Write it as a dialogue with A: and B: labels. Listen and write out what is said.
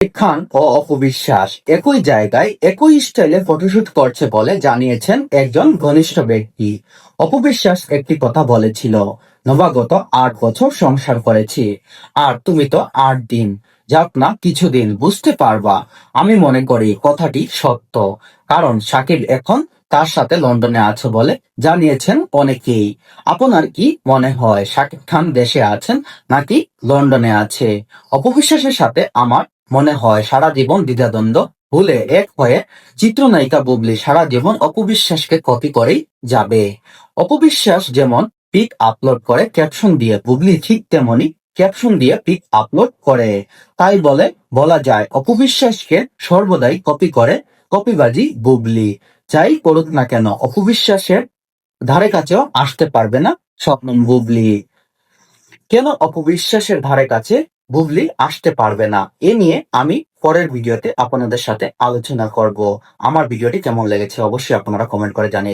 A: খান ও অপু বিশ্বাস একই জায়গায় একই স্টাইলে ফটোশুট করছে বলে জানিয়েছেন একজন ঘনিষ্ঠ ব্যক্তি। অপু বিশ্বাস একটি কথা বলেছিল, নবাগত 8 বছর সংসার করেছি, আর তুমি তো 8 দিন, যাক না কিছুদিন, বুঝতে পারবা। আমি মনে করি কথাটি সত্য, কারণ শাকিব এখন তার সাথে লন্ডনে আছে বলে জানিয়েছেন অনেকেই। আপনার কি মনে হয়, শাকিব খান দেশে আছেন নাকি লন্ডনে আছে? অপবিশ্বাসের সাথে আমার মনে হয় সারা জীবন দ্বিধাদ্বন্দ্ব ভুলে এক হয়ে চিত্রনায়িকা বুবলি সারা জীবন অপবিশ্বাসকে কপি করেই যাবে। অপবিশ্বাস যেমন পিক আপলোড করে ক্যাপশন দিয়ে, বুবলি ঠিক তেমনি ক্যাপশন দিয়ে পিক আপলোড করে। তাই বলা যায় অপবিশ্বাসকে সর্বদাই কপি করে কপিবাজি বুবলি। যাই করুক না কেন অপবিশ্বাসের ধারে কাছেও আসতে পারবে না শবনম বুবলি। কেন অপবিশ্বাসের ধারে কাছে বুবলি আসতে পারবে না, এ নিয়ে আমি পরের ভিডিওতে আপনাদের সাথে আলোচনা করব। আমার ভিডিওটি কেমন লেগেছে অবশ্যই আপনারা কমেন্ট করে জানিয়ে